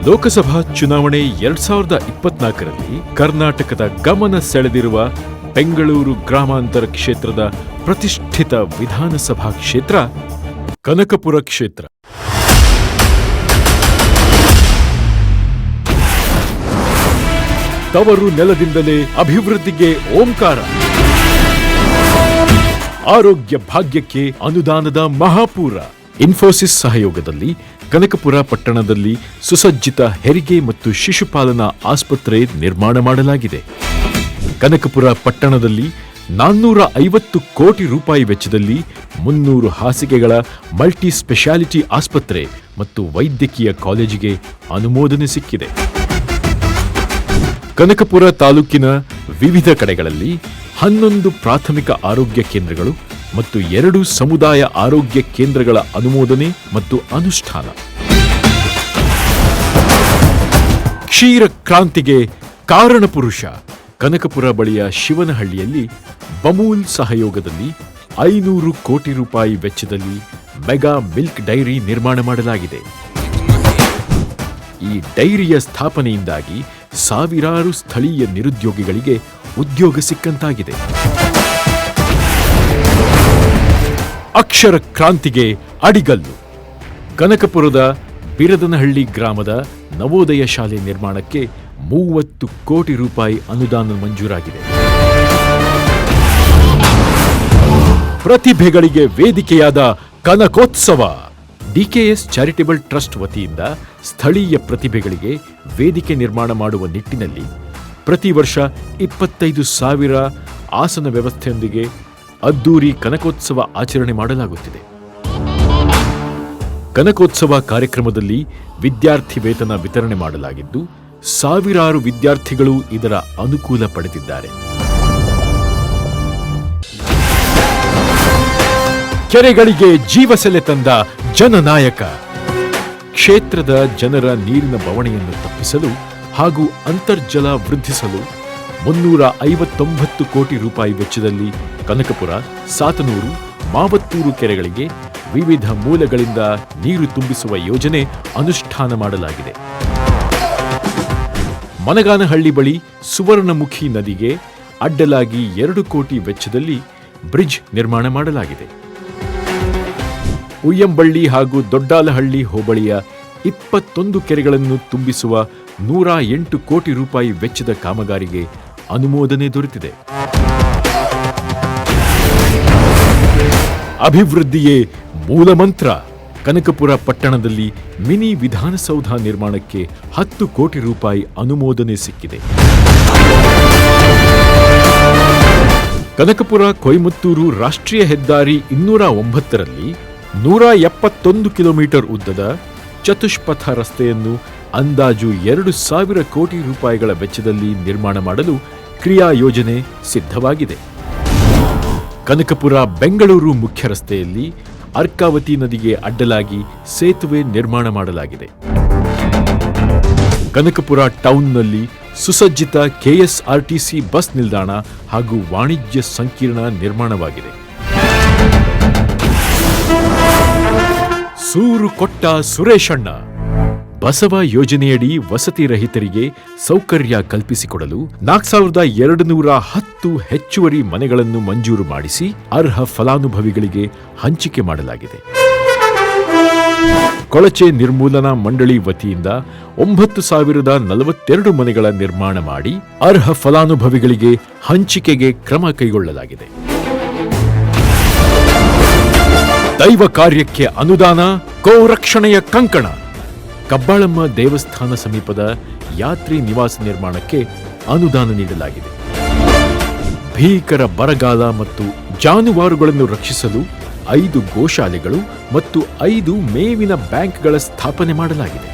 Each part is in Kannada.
ಲೋಕಸಭಾ ಚುನಾವಣೆ 2024ರಲ್ಲಿ ಕರ್ನಾಟಕದ ಗಮನ ಸೆಳೆದಿರುವ ಬೆಂಗಳೂರು ಗ್ರಾಮಾಂತರ ಕ್ಷೇತ್ರದ ಪ್ರತಿಷ್ಠಿತ ವಿಧಾನಸಭಾ ಕ್ಷೇತ್ರ ಕನಕಪುರ ಕ್ಷೇತ್ರ. ತವರು ನೆಲದಿಂದಲೇ ಅಭಿವೃದ್ಧಿಗೆ ಓಂಕಾರ, ಆರೋಗ್ಯ ಭಾಗ್ಯಕ್ಕೆ ಅನುದಾನದ ಮಹಾಪೂರ. ಇನ್ಫೋಸಿಸ್ ಸಹಯೋಗದಲ್ಲಿ ಕನಕಪುರ ಪಟ್ಟಣದಲ್ಲಿ ಸುಸಜ್ಜಿತ ಹೆರಿಗೆ ಮತ್ತು ಶಿಶುಪಾಲನಾ ಆಸ್ಪತ್ರೆ ನಿರ್ಮಾಣ ಮಾಡಲಾಗಿದೆ. ಕನಕಪುರ ಪಟ್ಟಣದಲ್ಲಿ 450 ಕೋಟಿ ರೂಪಾಯಿ ವೆಚ್ಚದಲ್ಲಿ 300 ಹಾಸಿಗೆಗಳ ಮಲ್ಟಿ ಸ್ಪೆಷಾಲಿಟಿ ಆಸ್ಪತ್ರೆ ಮತ್ತು ವೈದ್ಯಕೀಯ ಕಾಲೇಜಿಗೆ ಅನುಮೋದನೆ ಸಿಕ್ಕಿದೆ. ಕನಕಪುರ ತಾಲೂಕಿನ ವಿವಿಧ ಕಡೆಗಳಲ್ಲಿ 11 ಪ್ರಾಥಮಿಕ ಆರೋಗ್ಯ ಕೇಂದ್ರಗಳು ಮತ್ತು 2 ಸಮುದಾಯ ಆರೋಗ್ಯ ಕೇಂದ್ರಗಳ ಅನುಮೋದನೆ ಮತ್ತು ಅನುಷ್ಠಾನ. ಕ್ಷೀರ ಕ್ರಾಂತಿಗೆ ಕಾರಣಪುರುಷ ಕನಕಪುರ ಬಳಿಯ ಶಿವನಹಳ್ಳಿಯಲ್ಲಿ ಬಮೂಲ್ ಸಹಯೋಗದಲ್ಲಿ 500 ಕೋಟಿ ರೂಪಾಯಿ ವೆಚ್ಚದಲ್ಲಿ ಮೆಗಾ ಮಿಲ್ಕ್ ಡೈರಿ ನಿರ್ಮಾಣ ಮಾಡಲಾಗಿದೆ. ಈ ಡೈರಿಯ ಸ್ಥಾಪನೆಯಿಂದಾಗಿ ಸಾವಿರಾರು ಸ್ಥಳೀಯ ನಿರುದ್ಯೋಗಿಗಳಿಗೆ ಉದ್ಯೋಗ ಸಿಕ್ಕಂತಾಗಿದೆ. ಅಕ್ಷರ ಕ್ರಾಂತಿಗೆ ಅಡಿಗಲ್ಲು ಕನಕಪುರದ ಬಿರದನಹಳ್ಳಿ ಗ್ರಾಮದ ನವೋದಯ ಶಾಲೆ ನಿರ್ಮಾಣಕ್ಕೆ 30 ಕೋಟಿ ರೂಪಾಯಿ ಅನುದಾನ ಮಂಜೂರಾಗಿದೆ. ಪ್ರತಿಭೆಗಳಿಗೆ ವೇದಿಕೆಯಾದ ಕನಕೋತ್ಸವ ಡಿಕೆಎಸ್ ಚಾರಿಟೇಬಲ್ ಟ್ರಸ್ಟ್ ವತಿಯಿಂದ ಸ್ಥಳೀಯ ಪ್ರತಿಭೆಗಳಿಗೆ ವೇದಿಕೆ ನಿರ್ಮಾಣ ಮಾಡುವ ನಿಟ್ಟಿನಲ್ಲಿ ಪ್ರತಿ ವರ್ಷ 25,000 ಆಸನ ವ್ಯವಸ್ಥೆಯೊಂದಿಗೆ ಅದ್ದೂರಿ ಕನಕೋತ್ಸವ ಆಚರಣೆ ಮಾಡಲಾಗುತ್ತಿದೆ. ಕನಕೋತ್ಸವ ಕಾರ್ಯಕ್ರಮದಲ್ಲಿ ವಿದ್ಯಾರ್ಥಿ ವೇತನ ವಿತರಣೆ ಮಾಡಲಾಗಿದ್ದು ಸಾವಿರಾರು ವಿದ್ಯಾರ್ಥಿಗಳು ಇದರ ಅನುಕೂಲ ಪಡೆದಿದ್ದಾರೆ. ಕೆರೆಗಳಿಗೆ ಜೀವಸೆಲೆ ತಂದ ಜನನಾಯಕ ಕ್ಷೇತ್ರದ ಜನರ ನೀರಿನ ಬವಣೆಯನ್ನು ತಪ್ಪಿಸಲು ಹಾಗೂ ಅಂತರ್ಜಲ ವೃದ್ಧಿಸಲು 359 ಕೋಟಿ ರೂಪಾಯಿ ವೆಚ್ಚದಲ್ಲಿ ಕನಕಪುರ, ಸಾತನೂರು, ಮಾವತ್ತೂರು ಕೆರೆಗಳಿಗೆ ವಿವಿಧ ಮೂಲಗಳಿಂದ ನೀರು ತುಂಬಿಸುವ ಯೋಜನೆ ಅನುಷ್ಠಾನ ಮಾಡಲಾಗಿದೆ. ಮನಗಾನಹಳ್ಳಿ ಬಳಿ ಸುವರ್ಣಮುಖಿ ನದಿಗೆ ಅಡ್ಡಲಾಗಿ 2 ಕೋಟಿ ವೆಚ್ಚದಲ್ಲಿ ಬ್ರಿಡ್ಜ್ ನಿರ್ಮಾಣ ಮಾಡಲಾಗಿದೆ. ಉಯ್ಯಂಬಳ್ಳಿ ಹಾಗೂ ದೊಡ್ಡಾಲಹಳ್ಳಿ ಹೋಬಳಿಯ 21 ಕೆರೆಗಳನ್ನು ತುಂಬಿಸುವ 108 ಕೋಟಿ ರೂಪಾಯಿ ವೆಚ್ಚದ ಕಾಮಗಾರಿಗೆ ಅನುಮೋದನೆ ದೊರೆತಿದೆ. ಅಭಿವೃದ್ಧಿಯೇ ಮೂಲಮಂತ್ರ ಕನಕಪುರ ಪಟ್ಟಣದಲ್ಲಿ ಮಿನಿ ವಿಧಾನಸೌಧ ನಿರ್ಮಾಣಕ್ಕೆ 10 ಕೋಟಿ ರೂಪಾಯಿ ಅನುಮೋದನೆ ಸಿಕ್ಕಿದೆ. ಕನಕಪುರ ಕೊಯಮತ್ತೂರು ರಾಷ್ಟ್ರೀಯ ಹೆದ್ದಾರಿ 209ರಲ್ಲಿ 171 ಕಿಲೋಮೀಟರ್ ಉದ್ದದ ಚತುಷ್ಪಥ ರಸ್ತೆಯನ್ನು ಅಂದಾಜು 2,000 ಕೋಟಿ ರೂಪಾಯಿಗಳ ವೆಚ್ಚದಲ್ಲಿ ನಿರ್ಮಾಣ ಮಾಡಲು ಕ್ರಿಯಾ ಯೋಜನೆ ಸಿದ್ಧವಾಗಿದೆ. ಕನಕಪುರ ಬೆಂಗಳೂರು ಮುಖ್ಯ ರಸ್ತೆಯಲ್ಲಿ ಅರ್ಕಾವತಿ ನದಿಗೆ ಅಡ್ಡಲಾಗಿ ಸೇತುವೆ ನಿರ್ಮಾಣ ಮಾಡಲಾಗಿದೆ. ಕನಕಪುರ ಟೌನ್ನಲ್ಲಿ ಸುಸಜ್ಜಿತ ಕೆಎಸ್ಆರ್ಟಿಸಿ ಬಸ್ ನಿಲ್ದಾಣ ಹಾಗೂ ವಾಣಿಜ್ಯ ಸಂಕೀರ್ಣ ನಿರ್ಮಾಣವಾಗಿದೆ. ಸೂರು ಕೊಟ್ಟ ಸುರೇಶಣ್ಣ ಬಸವ ಯೋಜನೆಯಡಿ ವಸತಿ ರಹಿತರಿಗೆ ಸೌಕರ್ಯ ಕಲ್ಪಿಸಿಕೊಡಲು 4,210 ಹೆಚ್ಚುವರಿ ಮನೆಗಳನ್ನು ಮಂಜೂರು ಮಾಡಿಸಿ ಅರ್ಹ ಫಲಾನುಭವಿಗಳಿಗೆ ಹಂಚಿಕೆ ಮಾಡಲಾಗಿದೆ. ಕೊಳಚೆ ನಿರ್ಮೂಲನಾ ಮಂಡಳಿ ವತಿಯಿಂದ 9,042 ಮನೆಗಳ ನಿರ್ಮಾಣ ಮಾಡಿ ಅರ್ಹ ಫಲಾನುಭವಿಗಳಿಗೆ ಹಂಚಿಕೆಗೆ ಕ್ರಮ ಕೈಗೊಳ್ಳಲಾಗಿದೆ. ದೈವ ಕಾರ್ಯಕ್ಕೆ ಅನುದಾನ, ಗೋರಕ್ಷಣೆಯ ಕಂಕಣ ಕಬ್ಬಾಳಮ್ಮ ದೇವಸ್ಥಾನ ಸಮೀಪದ ಯಾತ್ರಿ ನಿವಾಸ ನಿರ್ಮಾಣಕ್ಕೆ ಅನುದಾನ ನೀಡಲಾಗಿದೆ. ಭೀಕರ ಬರಗಾಲ ಮತ್ತು ಜಾನುವಾರುಗಳನ್ನು ರಕ್ಷಿಸಲು 5 ಗೋಶಾಲೆಗಳು ಮತ್ತು 5 ಮೇವಿನ ಬ್ಯಾಂಕ್ಗಳ ಸ್ಥಾಪನೆ ಮಾಡಲಾಗಿದೆ.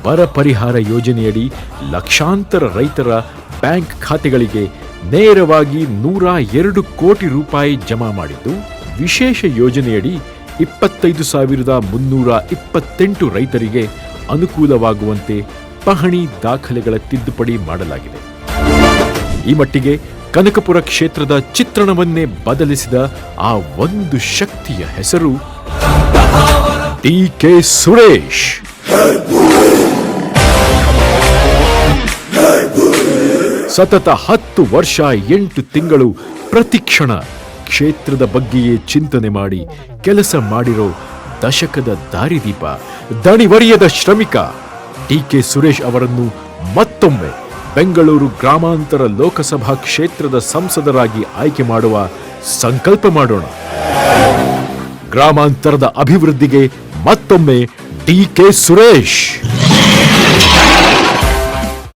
ಬರ ಪರಿಹಾರ ಯೋಜನೆಯಡಿ ಲಕ್ಷಾಂತರ ರೈತರ ಬ್ಯಾಂಕ್ ಖಾತೆಗಳಿಗೆ ನೇರವಾಗಿ 102 ಕೋಟಿ ರೂಪಾಯಿ ಜಮಾ ಮಾಡಿದ್ದು, ವಿಶೇಷ ಯೋಜನೆಯಡಿ 25,328 ರೈತರಿಗೆ ಅನುಕೂಲವಾಗುವಂತೆ ಪಹಣಿ ದಾಖಲೆಗಳ ತಿದ್ದುಪಡಿ ಮಾಡಲಾಗಿದೆ. ಈ ಮಟ್ಟಿಗೆ ಕನಕಪುರ ಕ್ಷೇತ್ರದ ಚಿತ್ರಣವನ್ನೇ ಬದಲಿಸಿದ ಆ ಒಂದು ಶಕ್ತಿಯ ಹೆಸರು ಡಿ.ಕೆ. ಸುರೇಶ್. ಸತತ 10 ವರ್ಷ 8 ತಿಂಗಳು ಪ್ರತಿಕ್ಷಣ ಕ್ಷೇತ್ರದ ಬಗ್ಗೆಯೇ ಚಿಂತನೆ ಮಾಡಿ ಕೆಲಸ ಮಾಡಿರೋ ದಶಕದ ದಾರಿದೀಪ, ದಣಿವರಿಯದ ಶ್ರಮಿಕ ಡಿ.ಕೆ. ಸುರೇಶ್ ಅವರನ್ನು ಮತ್ತೊಮ್ಮೆ ಬೆಂಗಳೂರು ಗ್ರಾಮಾಂತರ ಲೋಕಸಭಾ ಕ್ಷೇತ್ರದ ಸಂಸದರಾಗಿ ಆಯ್ಕೆ ಮಾಡುವ ಸಂಕಲ್ಪ ಮಾಡೋಣ. ಗ್ರಾಮಾಂತರದ ಅಭಿವೃದ್ಧಿಗೆ ಮತ್ತೊಮ್ಮೆ ಡಿ.ಕೆ. ಸುರೇಶ್.